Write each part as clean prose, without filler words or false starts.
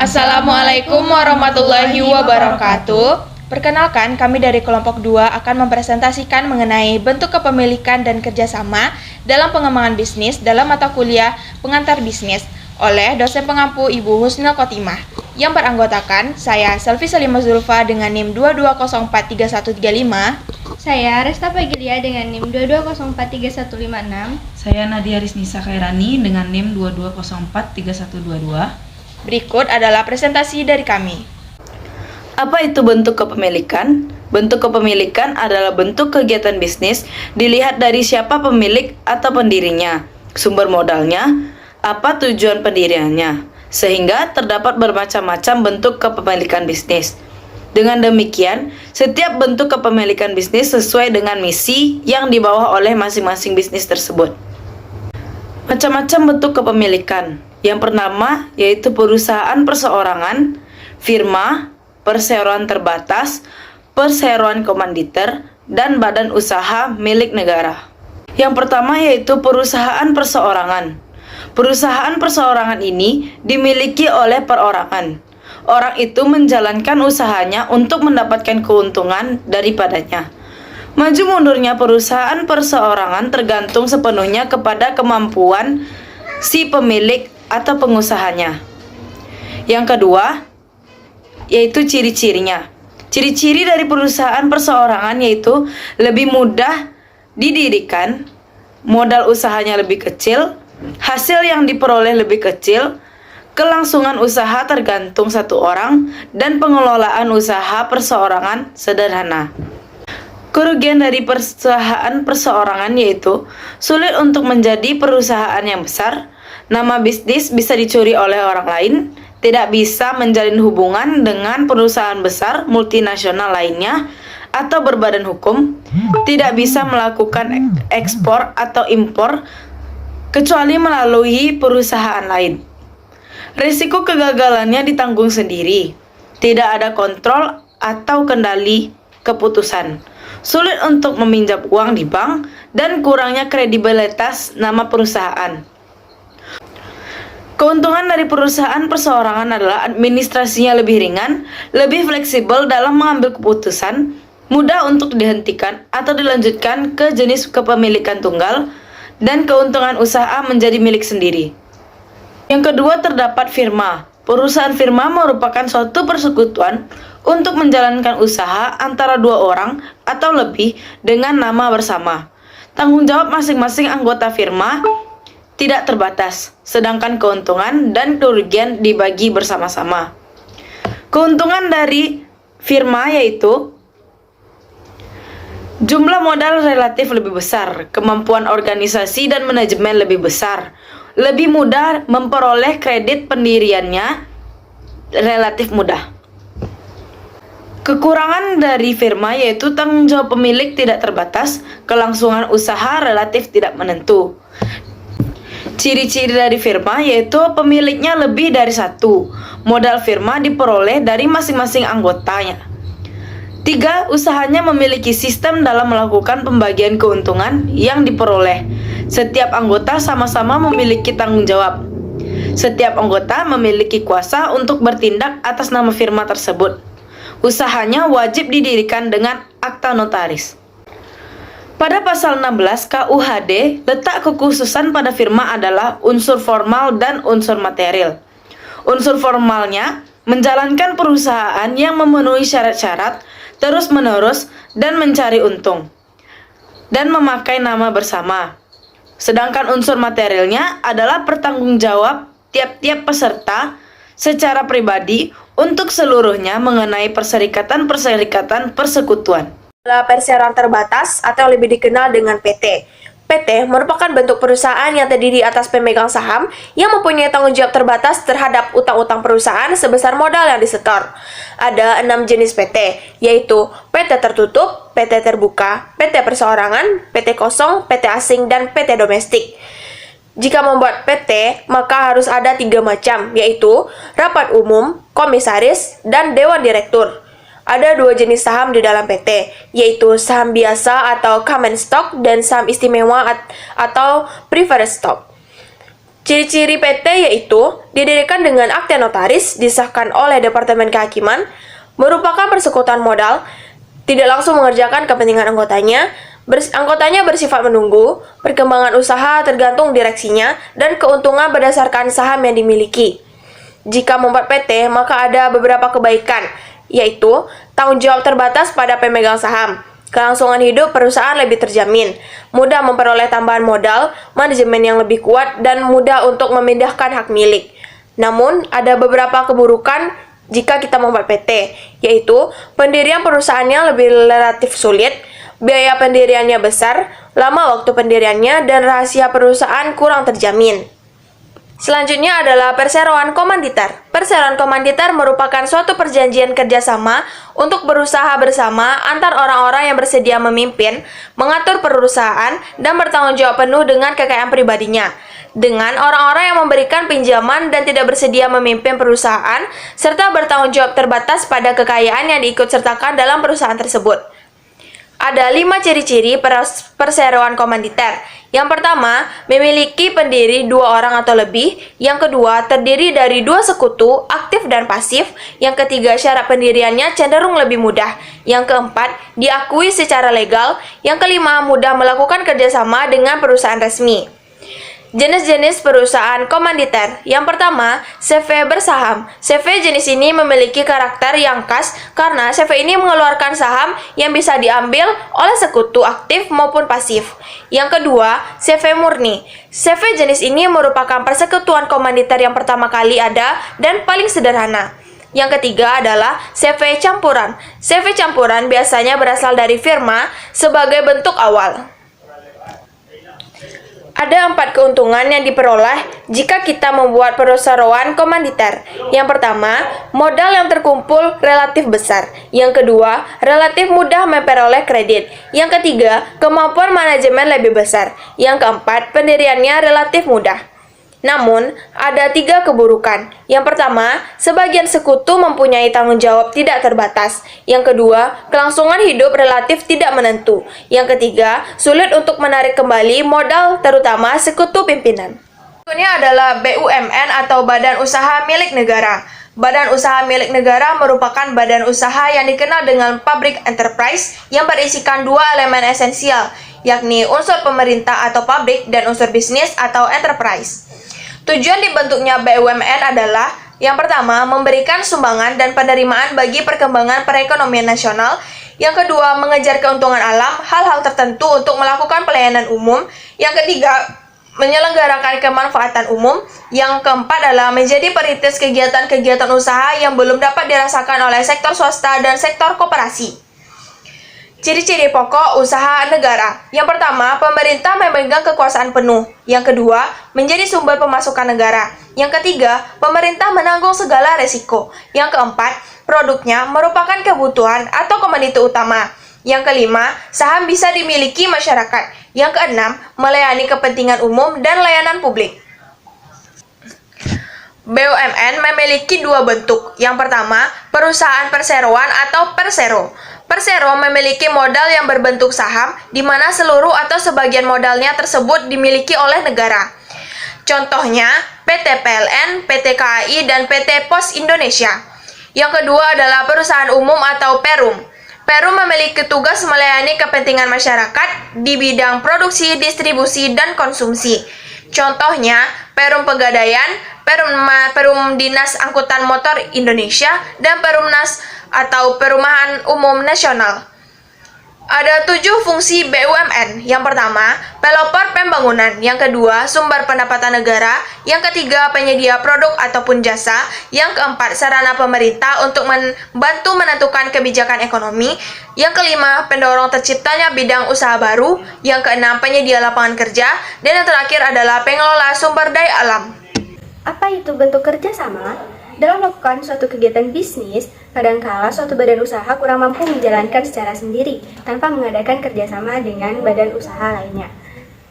Assalamualaikum warahmatullahi wabarakatuh. Perkenalkan, kami dari kelompok 2 akan mempresentasikan mengenai bentuk kepemilikan dan kerjasama dalam pengembangan bisnis dalam mata kuliah pengantar bisnis oleh dosen pengampu Ibu Husnul Khotimah yang beranggotakan saya Selvi Salimah Zulfa dengan NIM 22043135, saya Resta Pagilia dengan NIM 22043156, saya Nadia Riznisa Khairani dengan NIM 22043122. Berikut adalah presentasi dari kami. Apa itu bentuk kepemilikan? Bentuk kepemilikan adalah bentuk kegiatan bisnis dilihat dari siapa pemilik atau pendirinya, sumber modalnya, apa tujuan pendiriannya, sehingga terdapat bermacam-macam bentuk kepemilikan bisnis. Dengan demikian, setiap bentuk kepemilikan bisnis sesuai dengan misi yang dibawa oleh masing-masing bisnis tersebut. Macam-macam bentuk kepemilikan. Yang pertama yaitu perusahaan perseorangan, firma, perseroan terbatas, perseroan komanditer, dan badan usaha milik negara. Yang pertama yaitu perusahaan perseorangan. Perusahaan perseorangan ini dimiliki oleh perorangan. Orang itu menjalankan usahanya untuk mendapatkan keuntungan daripadanya. Maju mundurnya perusahaan perseorangan tergantung sepenuhnya kepada kemampuan si pemilik atau pengusahanya. Yang kedua yaitu ciri-cirinya. Ciri-ciri dari perusahaan perseorangan yaitu lebih mudah didirikan, modal usahanya lebih kecil, hasil yang diperoleh lebih kecil, kelangsungan usaha tergantung satu orang, dan pengelolaan usaha perseorangan sederhana. Kerugian dari perusahaan perseorangan yaitu sulit untuk menjadi perusahaan yang besar, nama bisnis bisa dicuri oleh orang lain, tidak bisa menjalin hubungan dengan perusahaan besar multinasional lainnya atau berbadan hukum, tidak bisa melakukan ekspor atau impor kecuali melalui perusahaan lain. Risiko kegagalannya ditanggung sendiri, tidak ada kontrol atau kendali keputusan, sulit untuk meminjam uang di bank, dan kurangnya kredibilitas nama perusahaan. Keuntungan dari perusahaan perseorangan adalah administrasinya lebih ringan, lebih fleksibel dalam mengambil keputusan, mudah untuk dihentikan atau dilanjutkan ke jenis kepemilikan tunggal, dan keuntungan usaha menjadi milik sendiri. Yang kedua terdapat firma. Perusahaan firma merupakan suatu persekutuan untuk menjalankan usaha antara dua orang atau lebih dengan nama bersama. Tanggung jawab masing-masing anggota firma tidak terbatas, sedangkan keuntungan dan kerugian dibagi bersama-sama. Keuntungan dari firma yaitu jumlah modal relatif lebih besar, kemampuan organisasi dan manajemen lebih besar, lebih mudah memperoleh kredit pendiriannya relatif mudah. Kekurangan dari firma yaitu tanggung jawab pemilik tidak terbatas, kelangsungan usaha relatif tidak menentu. Ciri-ciri dari firma yaitu pemiliknya lebih dari satu, modal firma diperoleh dari masing-masing anggotanya. 3. Usahanya memiliki sistem dalam melakukan pembagian keuntungan yang diperoleh. Setiap anggota sama-sama memiliki tanggung jawab. Setiap anggota memiliki kuasa untuk bertindak atas nama firma tersebut. Usahanya wajib didirikan dengan akta notaris. Pada pasal 16 KUHD, letak kekhususan pada firma adalah unsur formal dan unsur material. Unsur formalnya menjalankan perusahaan yang memenuhi syarat-syarat terus-menerus dan mencari untung, dan memakai nama bersama. Sedangkan unsur materialnya adalah pertanggungjawab tiap-tiap peserta secara pribadi untuk seluruhnya mengenai perserikatan-perserikatan persekutuan. Perseroan terbatas atau lebih dikenal dengan PT. PT merupakan bentuk perusahaan yang terdiri atas pemegang saham yang mempunyai tanggung jawab terbatas terhadap utang-utang perusahaan sebesar modal yang disetor. Ada 6 jenis PT, yaitu PT tertutup, PT terbuka, PT perseorangan, PT kosong, PT asing, dan PT domestik. Jika membuat PT, maka harus ada 3 macam, yaitu rapat umum, komisaris, dan dewan direktur. Ada 2 jenis saham di dalam PT, yaitu saham biasa atau common stock dan saham istimewa atau preferred stock. Ciri-ciri PT yaitu didirikan dengan akte notaris, disahkan oleh Departemen Kehakiman, merupakan persekutuan modal, tidak langsung mengerjakan kepentingan anggotanya, anggotanya bersifat menunggu, perkembangan usaha tergantung direksinya, dan keuntungan berdasarkan saham yang dimiliki. Jika membuat PT, maka ada beberapa kebaikan, yaitu tanggung jawab terbatas pada pemegang saham, kelangsungan hidup perusahaan lebih terjamin, mudah memperoleh tambahan modal, manajemen yang lebih kuat, dan mudah untuk memindahkan hak milik. Namun, ada beberapa keburukan jika kita membuat PT, yaitu pendirian perusahaannya lebih relatif sulit, biaya pendiriannya besar, lama waktu pendiriannya, dan rahasia perusahaan kurang terjamin. Selanjutnya adalah perseroan komanditer. Perseroan komanditer merupakan suatu perjanjian kerjasama untuk berusaha bersama antar orang-orang yang bersedia memimpin, mengatur perusahaan, dan bertanggung jawab penuh dengan kekayaan pribadinya, dengan orang-orang yang memberikan pinjaman dan tidak bersedia memimpin perusahaan, serta bertanggung jawab terbatas pada kekayaan yang diikutsertakan dalam perusahaan tersebut. Ada 5 ciri-ciri perseroan komanditer. Yang pertama, memiliki pendiri 2 orang atau lebih. Yang kedua, terdiri dari 2 sekutu, aktif dan pasif. Yang ketiga, syarat pendiriannya cenderung lebih mudah. Yang keempat, diakui secara legal. Yang kelima, mudah melakukan kerjasama dengan perusahaan resmi. Jenis-jenis perusahaan komanditer. Yang pertama, CV bersaham. CV jenis ini memiliki karakter yang khas karena CV ini mengeluarkan saham yang bisa diambil oleh sekutu aktif maupun pasif. Yang kedua, CV murni. CV jenis ini merupakan persekutuan komanditer yang pertama kali ada dan paling sederhana. Yang ketiga adalah CV campuran. CV campuran biasanya berasal dari firma sebagai bentuk awal. Ada 4 keuntungan yang diperoleh jika kita membuat perseroan komanditer. Yang pertama, modal yang terkumpul relatif besar. Yang kedua, relatif mudah memperoleh kredit. Yang ketiga, kemampuan manajemen lebih besar. Yang keempat, pendiriannya relatif mudah. Namun, ada 3 keburukan. Yang pertama, sebagian sekutu mempunyai tanggung jawab tidak terbatas. Yang kedua, kelangsungan hidup relatif tidak menentu. Yang ketiga, sulit untuk menarik kembali modal terutama sekutu pimpinan. Berikutnya adalah BUMN atau Badan Usaha Milik Negara. Badan Usaha Milik Negara merupakan badan usaha yang dikenal dengan public enterprise yang berisikan 2 elemen esensial, yakni unsur pemerintah atau publik dan unsur bisnis atau enterprise. Tujuan dibentuknya BUMN adalah yang pertama, memberikan sumbangan dan penerimaan bagi perkembangan perekonomian nasional. Yang kedua, mengejar keuntungan alam, hal-hal tertentu untuk melakukan pelayanan umum. Yang ketiga, menyelenggarakan kemanfaatan umum. Yang keempat adalah menjadi perintis kegiatan-kegiatan usaha yang belum dapat dirasakan oleh sektor swasta dan sektor koperasi. Ciri-ciri pokok usaha negara. Yang pertama, pemerintah memegang kekuasaan penuh. Yang kedua, menjadi sumber pemasukan negara. Yang ketiga, pemerintah menanggung segala resiko. Yang keempat, produknya merupakan kebutuhan atau komoditi utama. Yang kelima, saham bisa dimiliki masyarakat. Yang keenam, melayani kepentingan umum dan layanan publik. BUMN memiliki 2 bentuk. Yang pertama, perusahaan perseroan atau persero. Persero memiliki modal yang berbentuk saham, di mana seluruh atau sebagian modalnya tersebut dimiliki oleh negara. Contohnya, PT PLN, PT KAI, dan PT Pos Indonesia. Yang kedua adalah perusahaan umum atau Perum. Perum memiliki tugas melayani kepentingan masyarakat di bidang produksi, distribusi, dan konsumsi. Contohnya, Perum Pegadaian, Perum Dinas Angkutan Motor Indonesia, dan Perumnas atau Perumahan Umum Nasional. Ada 7 fungsi BUMN. Yang pertama, pelopor pembangunan. Yang kedua, sumber pendapatan negara. Yang ketiga, penyedia produk ataupun jasa. Yang keempat, sarana pemerintah untuk membantu menentukan kebijakan ekonomi. Yang kelima, pendorong terciptanya bidang usaha baru. Yang keenam, penyedia lapangan kerja. Dan yang terakhir adalah pengelola sumber daya alam. Apa itu bentuk kerjasama? Dalam melakukan suatu kegiatan bisnis, kadangkala suatu badan usaha kurang mampu menjalankan secara sendiri tanpa mengadakan kerjasama dengan badan usaha lainnya.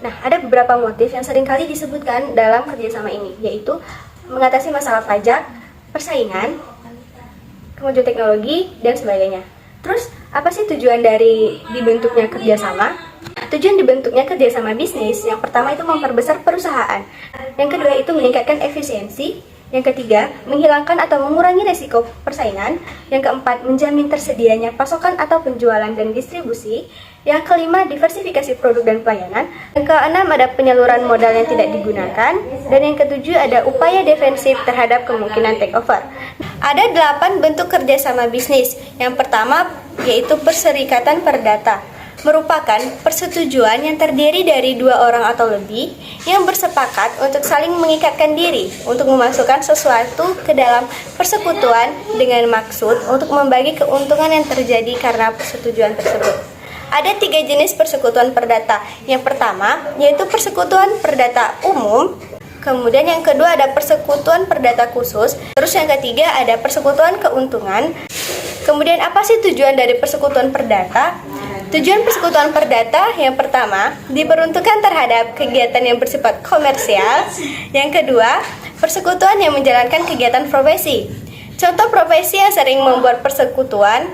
Nah, ada beberapa motif yang seringkali disebutkan dalam kerjasama ini, yaitu mengatasi masalah pajak, persaingan, kemajuan teknologi, dan sebagainya. Terus, apa sih tujuan dari dibentuknya kerjasama? Tujuan dibentuknya kerjasama bisnis, yang pertama itu memperbesar perusahaan. Yang kedua itu meningkatkan efisiensi. Yang ketiga, menghilangkan atau mengurangi resiko persaingan. Yang keempat, menjamin tersedianya pasokan atau penjualan dan distribusi. Yang kelima, diversifikasi produk dan pelayanan. Yang keenam, ada penyaluran modal yang tidak digunakan. Dan yang ketujuh, ada upaya defensif terhadap kemungkinan takeover. Ada 8 bentuk kerjasama bisnis. Yang pertama, yaitu perserikatan perdata. Merupakan persetujuan yang terdiri dari 2 orang atau lebih yang bersepakat untuk saling mengikatkan diri untuk memasukkan sesuatu ke dalam persekutuan dengan maksud untuk membagi keuntungan yang terjadi karena persetujuan tersebut. Ada 3 jenis persekutuan perdata. Yang pertama yaitu persekutuan perdata umum. Kemudian yang kedua ada persekutuan perdata khusus. Terus yang ketiga ada persekutuan keuntungan. Kemudian apa sih tujuan dari persekutuan perdata? Tujuan persekutuan perdata yang pertama diperuntukkan terhadap kegiatan yang bersifat komersial. Yang kedua, persekutuan yang menjalankan kegiatan profesi. Contoh profesi yang sering membuat persekutuan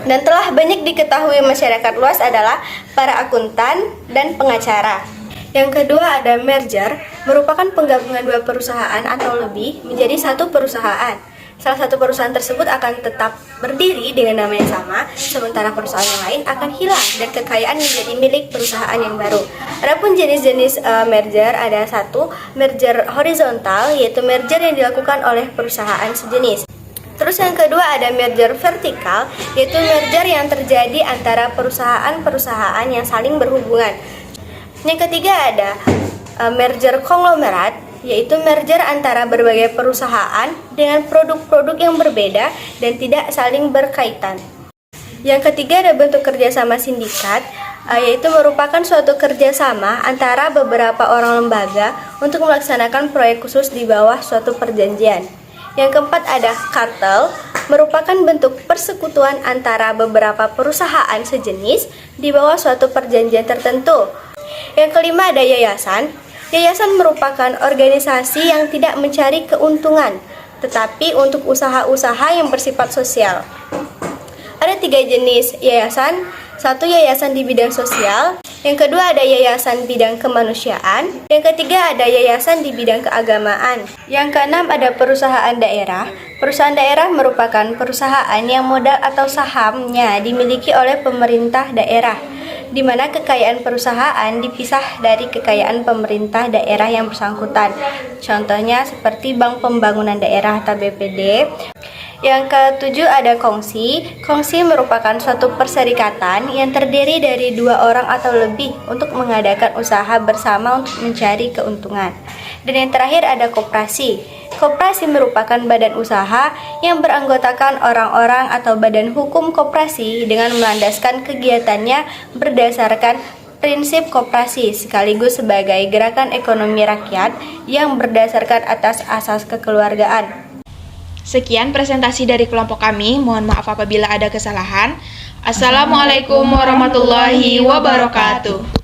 dan telah banyak diketahui masyarakat luas adalah para akuntan dan pengacara. Yang kedua ada merger, merupakan penggabungan 2 perusahaan atau lebih menjadi satu perusahaan. Salah satu perusahaan tersebut akan tetap berdiri dengan nama yang sama, sementara perusahaan yang lain akan hilang dan kekayaan menjadi milik perusahaan yang baru. Adapun jenis-jenis merger ada 1, merger horizontal, yaitu merger yang dilakukan oleh perusahaan sejenis. Terus yang kedua ada merger vertikal, yaitu merger yang terjadi antara perusahaan-perusahaan yang saling berhubungan. Yang ketiga ada merger konglomerat, yaitu merger antara berbagai perusahaan dengan produk-produk yang berbeda dan tidak saling berkaitan. Yang ketiga ada bentuk kerjasama sindikat, yaitu merupakan suatu kerjasama antara beberapa orang lembaga untuk melaksanakan proyek khusus di bawah suatu perjanjian. Yang keempat ada kartel, merupakan bentuk persekutuan antara beberapa perusahaan sejenis di bawah suatu perjanjian tertentu. Yang kelima ada yayasan. Yayasan merupakan organisasi yang tidak mencari keuntungan, tetapi untuk usaha-usaha yang bersifat sosial. Ada 3 jenis yayasan. 1 yayasan di bidang sosial. Yang kedua ada yayasan bidang kemanusiaan. Yang ketiga ada yayasan di bidang keagamaan. Yang keenam ada perusahaan daerah. Perusahaan daerah merupakan perusahaan yang modal atau sahamnya dimiliki oleh pemerintah daerah, di mana kekayaan perusahaan dipisah dari kekayaan pemerintah daerah yang bersangkutan. Contohnya seperti Bank Pembangunan Daerah atau BPD. Yang ketujuh ada kongsi. Kongsi merupakan suatu perserikatan yang terdiri dari 2 orang atau lebih untuk mengadakan usaha bersama untuk mencari keuntungan. Dan yang terakhir ada koperasi. Koperasi merupakan badan usaha yang beranggotakan orang-orang atau badan hukum koperasi dengan melandaskan kegiatannya berdasarkan prinsip koperasi sekaligus sebagai gerakan ekonomi rakyat yang berdasarkan atas asas kekeluargaan. Sekian presentasi dari kelompok kami. Mohon maaf apabila ada kesalahan. Assalamualaikum warahmatullahi wabarakatuh.